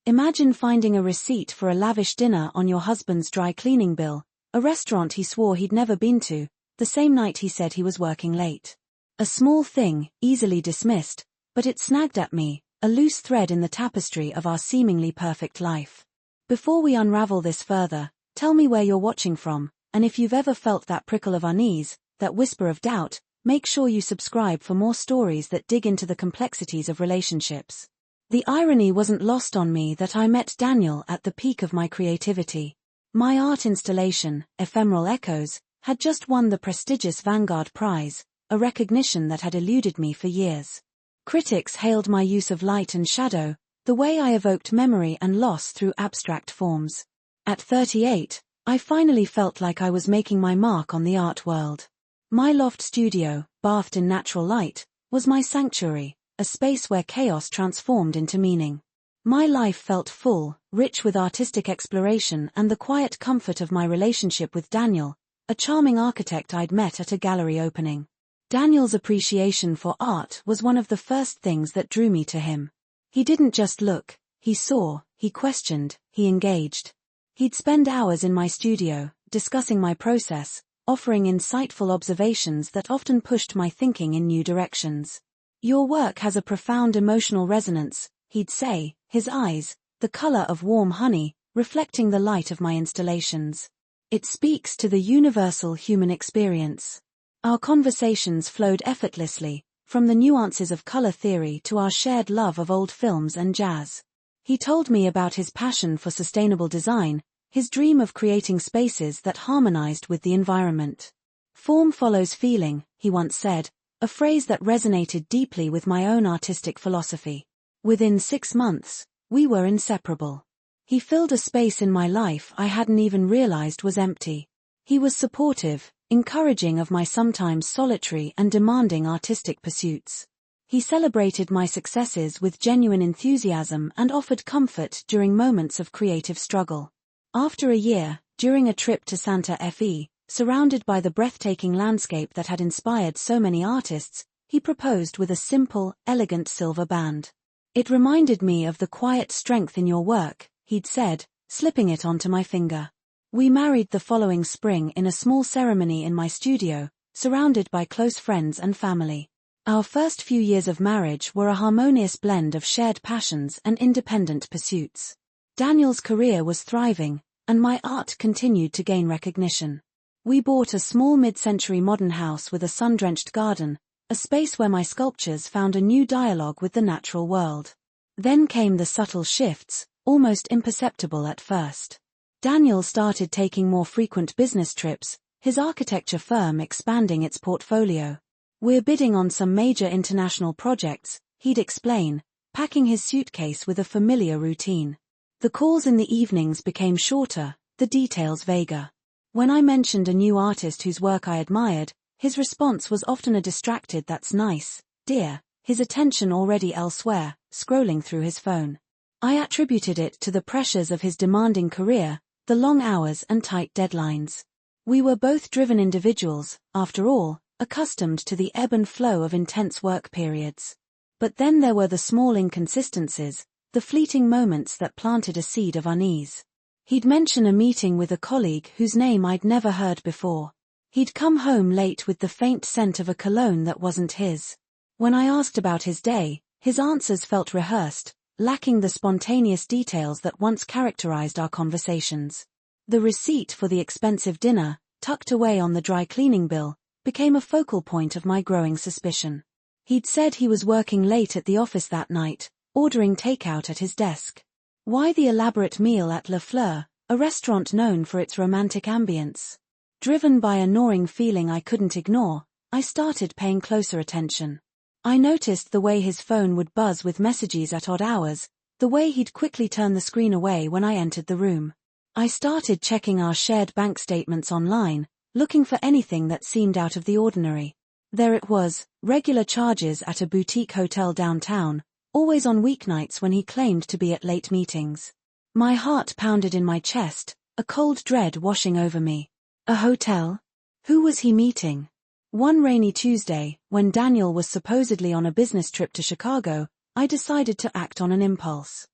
Imagine finding a receipt for a lavish dinner on your husband's dry cleaning bill, a restaurant he swore he'd never been to, the same night he said he was working late. A small thing, easily dismissed, but it snagged at me, a loose thread in the tapestry of our seemingly perfect life. Before we unravel this further, tell me where you're watching from, and if you've ever felt that prickle of unease, that whisper of doubt, make sure you subscribe for more stories that dig into the complexities of relationships. The irony wasn't lost on me that I met Daniel at the peak of my creativity. My art installation, Ephemeral Echoes, had just won the prestigious Vanguard Prize, a recognition that had eluded me for years. Critics hailed my use of light and shadow, the way I evoked memory and loss through abstract forms. At 38, I finally felt like I was making my mark on the art world. My loft studio, bathed in natural light, was my sanctuary, a space where chaos transformed into meaning. My life felt full, rich with artistic exploration and the quiet comfort of my relationship with Daniel, a charming architect I'd met at a gallery opening. Daniel's appreciation for art was one of the first things that drew me to him. He didn't just look, he saw, he questioned, he engaged. He'd spend hours in my studio, discussing my process, offering insightful observations that often pushed my thinking in new directions. Your work has a profound emotional resonance, he'd say, his eyes, the color of warm honey, reflecting the light of my installations. It speaks to the universal human experience. Our conversations flowed effortlessly, from the nuances of color theory to our shared love of old films and jazz. He told me about his passion for sustainable design, his dream of creating spaces that harmonized with the environment. Form follows feeling, he once said, a phrase that resonated deeply with my own artistic philosophy. Within 6 months, we were inseparable. He filled a space in my life I hadn't even realized was empty. He was supportive, encouraging of my sometimes solitary and demanding artistic pursuits. He celebrated my successes with genuine enthusiasm and offered comfort during moments of creative struggle. After a year, during a trip to Santa Fe, surrounded by the breathtaking landscape that had inspired so many artists, he proposed with a simple, elegant silver band. It reminded me of the quiet strength in your work, he'd said, slipping it onto my finger. We married the following spring in a small ceremony in my studio, surrounded by close friends and family. Our first few years of marriage were a harmonious blend of shared passions and independent pursuits. Daniel's career was thriving, and my art continued to gain recognition. We bought a small mid-century modern house with a sun-drenched garden, a space where my sculptures found a new dialogue with the natural world. Then came the subtle shifts, almost imperceptible at first. Daniel started taking more frequent business trips, his architecture firm expanding its portfolio. We're bidding on some major international projects, he'd explain, packing his suitcase with a familiar routine. The calls in the evenings became shorter, the details vaguer. When I mentioned a new artist whose work I admired, his response was often a distracted "that's nice, dear," his attention already elsewhere, scrolling through his phone. I attributed it to the pressures of his demanding career, the long hours and tight deadlines. We were both driven individuals, after all, accustomed to the ebb and flow of intense work periods. But then there were the small inconsistencies, the fleeting moments that planted a seed of unease. He'd mention a meeting with a colleague whose name I'd never heard before. He'd come home late with the faint scent of a cologne that wasn't his. When I asked about his day, his answers felt rehearsed, lacking the spontaneous details that once characterized our conversations. The receipt for the expensive dinner, tucked away on the dry cleaning bill, became a focal point of my growing suspicion. He'd said he was working late at the office that night, ordering takeout at his desk. Why the elaborate meal at Le Fleur, a restaurant known for its romantic ambience? Driven by a gnawing feeling I couldn't ignore, I started paying closer attention. I noticed the way his phone would buzz with messages at odd hours, the way he'd quickly turn the screen away when I entered the room. I started checking our shared bank statements online, looking for anything that seemed out of the ordinary. There it was, regular charges at a boutique hotel downtown, always on weeknights when he claimed to be at late meetings. My heart pounded in my chest, a cold dread washing over me. A hotel? Who was he meeting? One rainy Tuesday, when Daniel was supposedly on a business trip to Chicago, I decided to act on an impulse.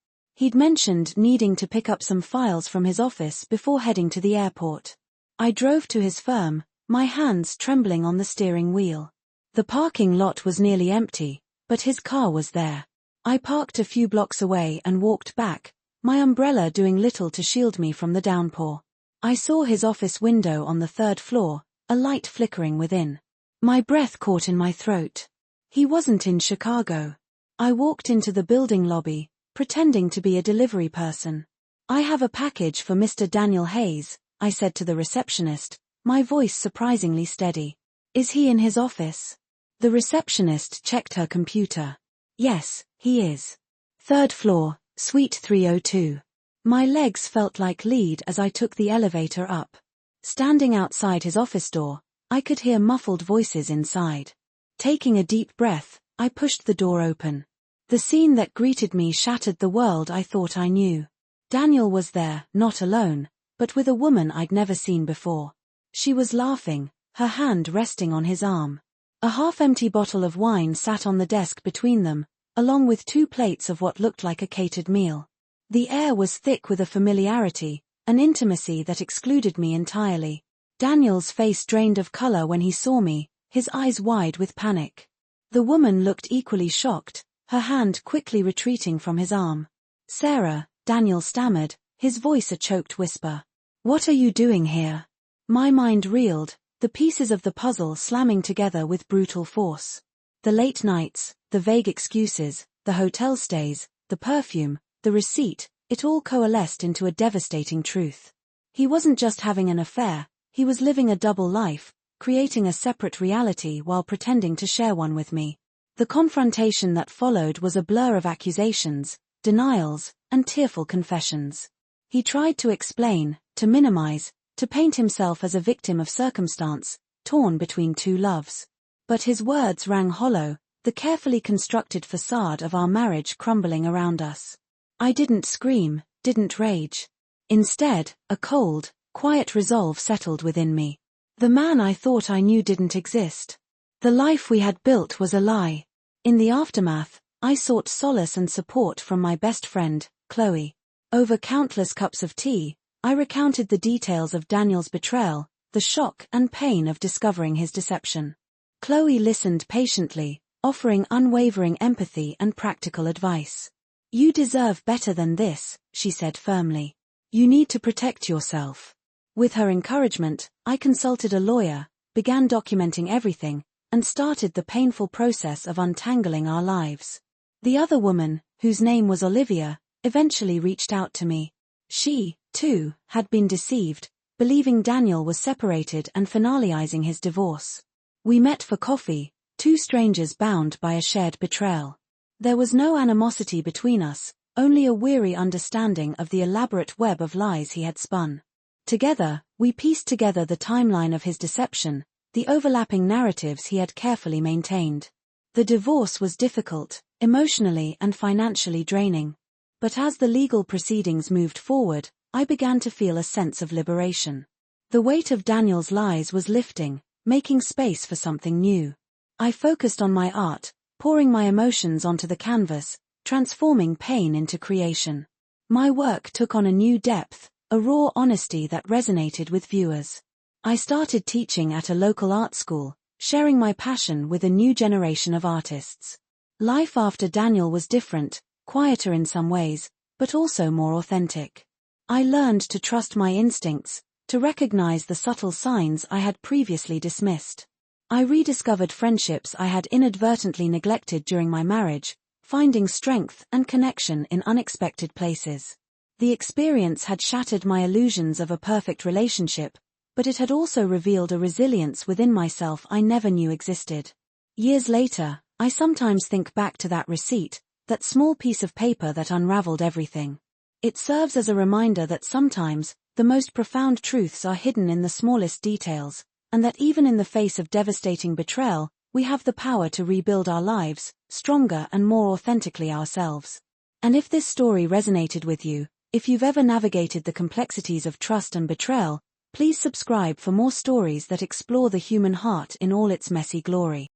He'd mentioned needing to pick up some files from his office before heading to the airport. I drove to his firm, my hands trembling on the steering wheel. The parking lot was nearly empty, but his car was there. I parked a few blocks away and walked back, my umbrella doing little to shield me from the downpour. I saw his office window on the 3rd floor, a light flickering within. My breath caught in my throat. He wasn't in Chicago. I walked into the building lobby, pretending to be a delivery person. "I have a package for Mr. Daniel Hayes," I said to the receptionist, my voice surprisingly steady. "Is he in his office?" The receptionist checked her computer. "Yes, he is. 3rd floor, suite 302. My legs felt like lead as I took the elevator up. Standing outside his office door, I could hear muffled voices inside. Taking a deep breath, I pushed the door open. The scene that greeted me shattered the world I thought I knew. Daniel was there, not alone, but with a woman I'd never seen before. She was laughing, her hand resting on his arm. A half-empty bottle of wine sat on the desk between them, along with 2 plates of what looked like a catered meal. The air was thick with a familiarity, an intimacy that excluded me entirely. Daniel's face drained of color when he saw me, his eyes wide with panic. The woman looked equally shocked, her hand quickly retreating from his arm. "Sarah," Daniel stammered, his voice a choked whisper. "What are you doing here?" My mind reeled, the pieces of the puzzle slamming together with brutal force. The late nights, the vague excuses, the hotel stays, the perfume, the receipt, it all coalesced into a devastating truth. He wasn't just having an affair, he was living a double life, creating a separate reality while pretending to share one with me. The confrontation that followed was a blur of accusations, denials, and tearful confessions. He tried to explain, to minimize, to paint himself as a victim of circumstance, torn between 2 loves. But his words rang hollow, the carefully constructed facade of our marriage crumbling around us. I didn't scream, didn't rage. Instead, a cold, quiet resolve settled within me. The man I thought I knew didn't exist. The life we had built was a lie. In the aftermath, I sought solace and support from my best friend, Chloe. Over countless cups of tea, I recounted the details of Daniel's betrayal, the shock and pain of discovering his deception. Chloe listened patiently, offering unwavering empathy and practical advice. "You deserve better than this," she said firmly. "You need to protect yourself." With her encouragement, I consulted a lawyer, began documenting everything, and started the painful process of untangling our lives. The other woman, whose name was Olivia, eventually reached out to me. She, too, had been deceived, believing Daniel was separated and finalizing his divorce. We met for coffee, 2 strangers bound by a shared betrayal. There was no animosity between us, only a weary understanding of the elaborate web of lies he had spun. Together, we pieced together the timeline of his deception, the overlapping narratives he had carefully maintained. The divorce was difficult, emotionally and financially draining. But as the legal proceedings moved forward, I began to feel a sense of liberation. The weight of Daniel's lies was lifting, making space for something new. I focused on my art, pouring my emotions onto the canvas, transforming pain into creation. My work took on a new depth, a raw honesty that resonated with viewers. I started teaching at a local art school, sharing my passion with a new generation of artists. Life after Daniel was different, quieter in some ways, but also more authentic. I learned to trust my instincts, to recognize the subtle signs I had previously dismissed. I rediscovered friendships I had inadvertently neglected during my marriage, finding strength and connection in unexpected places. The experience had shattered my illusions of a perfect relationship, but it had also revealed a resilience within myself I never knew existed. Years later, I sometimes think back to that receipt, that small piece of paper that unraveled everything. It serves as a reminder that sometimes, the most profound truths are hidden in the smallest details, and that even in the face of devastating betrayal, we have the power to rebuild our lives, stronger and more authentically ourselves. And if this story resonated with you, if you've ever navigated the complexities of trust and betrayal, please subscribe for more stories that explore the human heart in all its messy glory.